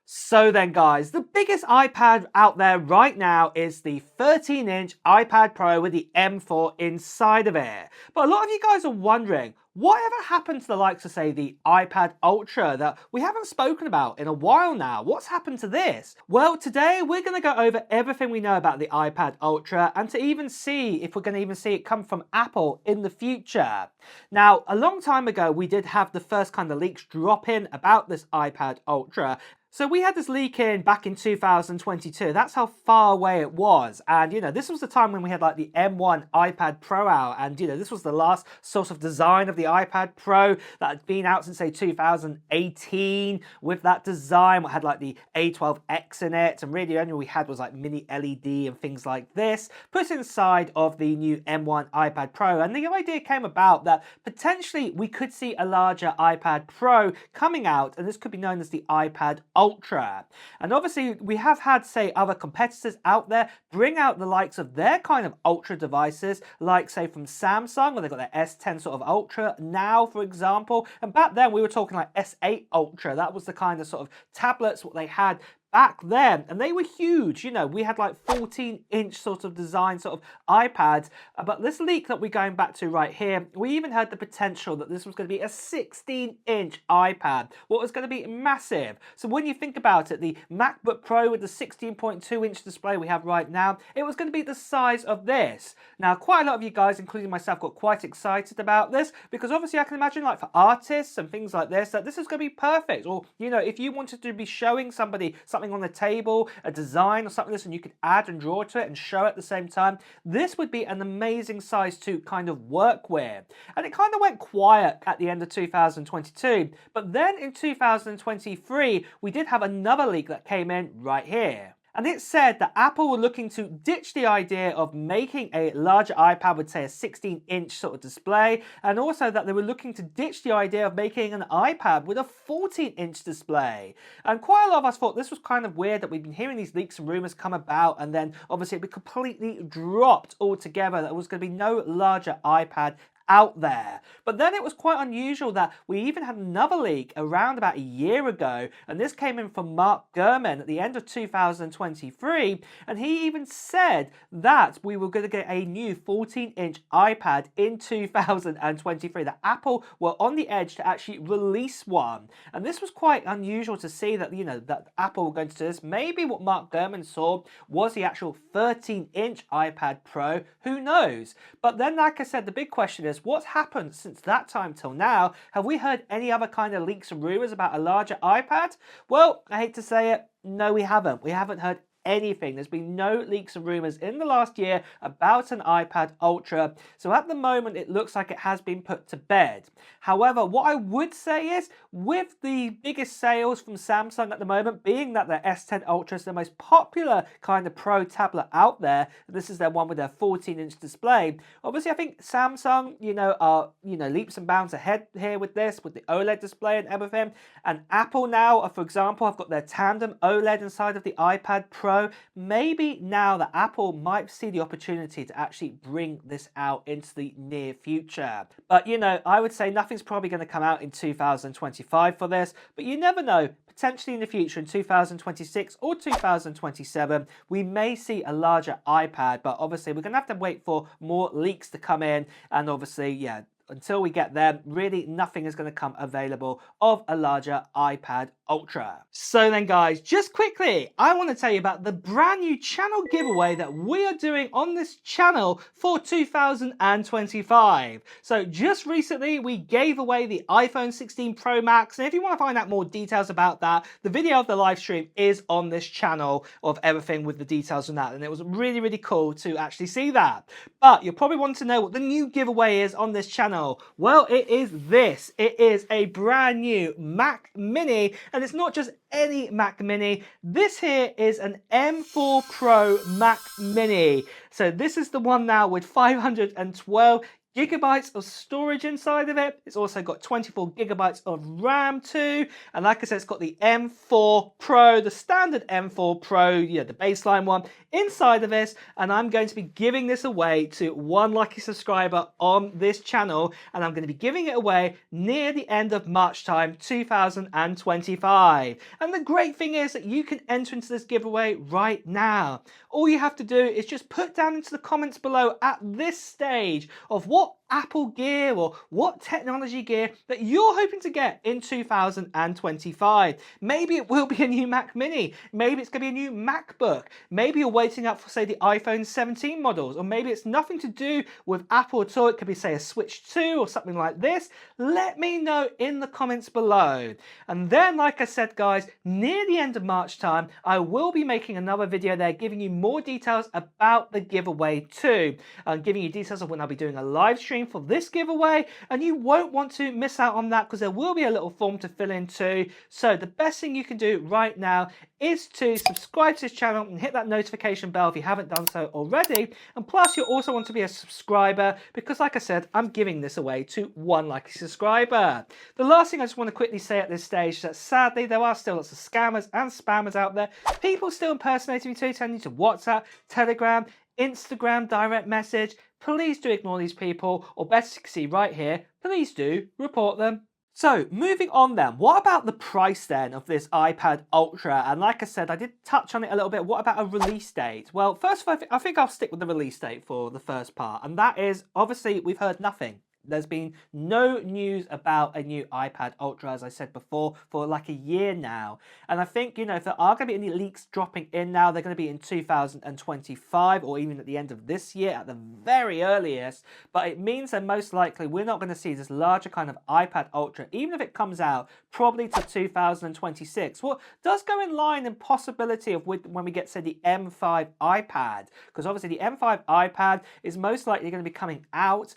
So then guys, the biggest iPad out there right now is the 13-inch iPad Pro with the M4 inside of it. But a lot of you guys are wondering, whatever happened to the likes of, say, the iPad Ultra that we haven't spoken about in a while now? What's happened to this? Well, today we're going to go over everything we know about the iPad Ultra and to even see if we're going to even see it come from Apple in the future. Now, a long time ago, we did have the first kind of leaks drop in about this iPad Ultra. So we had this leak in back in 2022. That's how far away it was. And, this was the time when we had like the M1 iPad Pro out. And, this was the last sort of design of the iPad Pro that had been out since, say, 2018 with that design. We had like the A12X in it. And really, the only we had was like mini LED and things like this put inside of the new M1 iPad Pro. And the idea came about that potentially we could see a larger iPad Pro coming out. And this could be known as the iPad Ultra. And obviously we have had, say, other competitors out there bring out the likes of their kind of Ultra devices, like, say, from Samsung, where they've got their S10 sort of Ultra now, for example. And back then we were talking like S8 Ultra. That was the kind of sort of tablets what they had back then, and they were huge. We had like 14-inch sort of design sort of iPads, but this leak that we're going back to right here, we even had the potential that this was going to be a 16-inch iPad, what was going to be massive. So when you think about it, the MacBook Pro with the 16.2-inch display we have right now, it was going to be the size of this. Now, quite a lot of you guys, including myself, got quite excited about this, because obviously I can imagine, like, for artists and things like this, that this is going to be perfect. Or, if you wanted to be showing somebody something on the table, a design or something like this, and you could add and draw to it and show at the same time, this would be an amazing size to kind of work with. And it kind of went quiet at the end of 2022, but then in 2023 we did have another leak that came in right here. And it said that Apple were looking to ditch the idea of making a larger iPad with, say, a 16-inch sort of display, and also that they were looking to ditch the idea of making an iPad with a 14-inch display. And quite a lot of us thought this was kind of weird that we've been hearing these leaks and rumors come about, and then obviously it be completely dropped altogether, that there was going to be no larger iPad out there. But then it was quite unusual that we even had another leak around about a year ago, and this came in from Mark Gurman at the end of 2023, and he even said that we were going to get a new 14-inch iPad in 2023, that Apple were on the edge to actually release one. And this was quite unusual to see that, that Apple were going to do this. Maybe what Mark Gurman saw was the actual 13-inch iPad Pro, who knows? But then, like I said, the big question is, what's happened since that time till now? Have we heard any other kind of leaks and rumors about a larger iPad? Well, I hate to say it, no, we haven't. We haven't heard anything. There's been no leaks and rumors in the last year about an iPad Ultra. So at the moment, it looks like it has been put to bed. However, what I would say is, with the biggest sales from Samsung at the moment, being that their S10 Ultra is the most popular kind of Pro tablet out there, this is their one with their 14-inch display. Obviously, I think Samsung, are, leaps and bounds ahead here with this, with the OLED display and everything. And Apple now, for example, have got their tandem OLED inside of the iPad Pro. Maybe now that Apple might see the opportunity to actually bring this out into the near future. But, I would say nothing's probably going to come out in 2025 for this, but you never know. Potentially in the future, in 2026 or 2027, we may see a larger iPad, but obviously we're going to have to wait for more leaks to come in, and obviously, until we get there, really nothing is going to come available of a larger iPad Ultra. So then guys, just quickly, I want to tell you about the brand new channel giveaway that we are doing on this channel for 2025. So just recently, we gave away the iPhone 16 Pro Max, and if you want to find out more details about that, the video of the live stream is on this channel of everything with the details on that, and it was really, really cool to actually see that. But you'll probably want to know what the new giveaway is on this channel. Well, it is this. It is a brand new Mac Mini, and it's not just any Mac Mini. This here is an M4 Pro Mac Mini. So this is the one now with 512 gigabytes of storage inside of it. It's also got 24 gigabytes of RAM too. And like I said, it's got the M4 Pro, the standard M4 Pro, the baseline one inside of this. And I'm going to be giving this away to one lucky subscriber on this channel. And I'm going to be giving it away near the end of March time 2025. And the great thing is that you can enter into this giveaway right now. All you have to do is just put down into the comments below at this stage of what Apple gear or what technology gear that you're hoping to get in 2025. Maybe it will be a new Mac Mini. Maybe it's going to be a new MacBook. Maybe you're waiting up for, say, the iPhone 17 models. Or maybe it's nothing to do with Apple at all. It could be, say, a Switch 2 or something like this. Let me know in the comments below. And then, like I said, guys, near the end of March time, I will be making another video there giving you more details about the giveaway too. I'm giving you details of when I'll be doing a live stream for this giveaway, and you won't want to miss out on that because there will be a little form to fill in too. So the best thing you can do right now is to subscribe to this channel and hit that notification bell if you haven't done so already. And plus you also want to be a subscriber because, like I said, I'm giving this away to one lucky subscriber. The last thing I just want to quickly say at this stage is that sadly there are still lots of scammers and spammers out there. People still impersonating me too, telling you to WhatsApp, Telegram, Instagram, direct message. Please do ignore these people, or better to see right here, please do report them. So moving on then, what about the price then of this iPad Ultra? And like I said, I did touch on it a little bit. What about a release date? Well, first of all, I think I'll stick with the release date for the first part. And that is, obviously, we've heard nothing. There's been no news about a new iPad Ultra, as I said before, for like a year now. And I think, if there are going to be any leaks dropping in now, they're going to be in 2025 or even at the end of this year at the very earliest. But it means that most likely we're not going to see this larger kind of iPad Ultra, even if it comes out probably to 2026. What does go in line in possibility of when we get, say, the M5 iPad, because obviously the M5 iPad is most likely going to be coming out,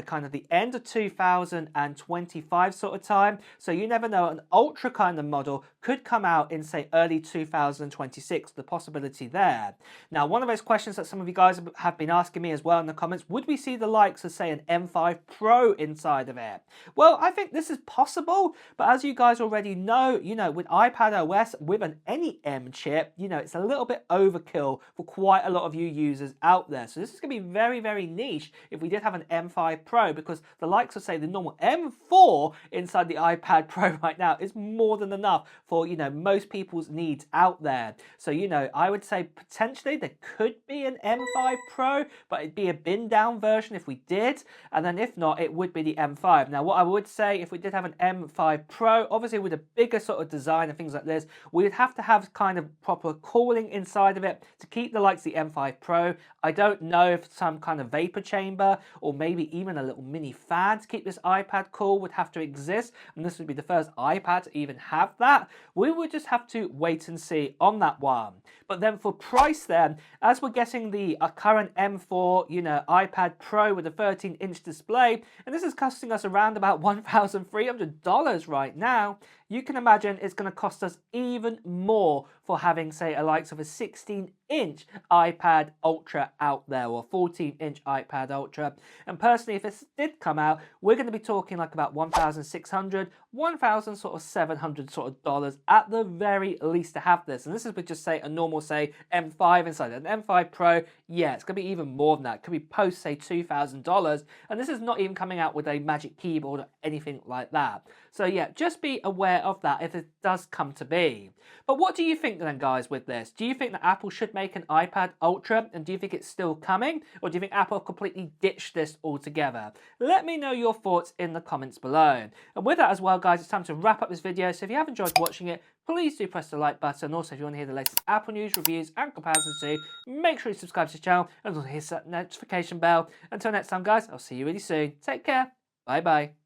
kind of the end of 2025 sort of time. So you never know, an Ultra kind of model could come out in, say, early 2026, the possibility there. Now, one of those questions that some of you guys have been asking me as well in the comments, would we see the likes of, say, an M5 Pro inside of it? Well, I think this is possible, but as you guys already know, with iPad OS, with any M chip, it's a little bit overkill for quite a lot of you users out there. So this is going to be very, very niche if we did have an M5 Pro, because the likes of, say, the normal M4 inside the iPad Pro right now is more than enough for, most people's needs out there. So, I would say potentially there could be an M5 Pro, but it'd be a bin down version if we did. And then if not, it would be the M5. Now, what I would say, if we did have an M5 Pro, obviously with a bigger sort of design and things like this, we would have to have kind of proper cooling inside of it to keep the likes of the M5 Pro. I don't know if some kind of vapor chamber or maybe even a little mini fan to keep this iPad cool would have to exist, and this would be the first iPad to even have that. We would just have to wait and see on that one. But then for price then, as we're getting the current M4, iPad Pro with a 13-inch display, and this is costing us around about $1,300 right now, you can imagine it's going to cost us even more for having, say, a likes of a 16-inch iPad Ultra out there, or 14-inch iPad Ultra. And personally, if this did come out, we're going to be talking like about $1,600, $1,700 sort of dollars at the very least to have this. And this is with just, say, a normal, say, M5 inside. An M5 Pro, yeah, it's going to be even more than that. It could be post, say, $2,000. And this is not even coming out with a Magic Keyboard or anything like that. So yeah, just be aware of that if it does come to be. But what do you think then, guys, with this? Do you think that Apple should make an iPad Ultra, and do you think it's still coming, or do you think Apple completely ditched this altogether? Let me know your thoughts in the comments below. And with that as well, guys, it's time to wrap up this video. So if you have enjoyed watching it, please do press the like button. Also, if you want to hear the latest Apple news, reviews and comparisons too, make sure you subscribe to the channel and also hit that notification bell. Until next time, guys, I'll see you really soon. Take care. Bye bye.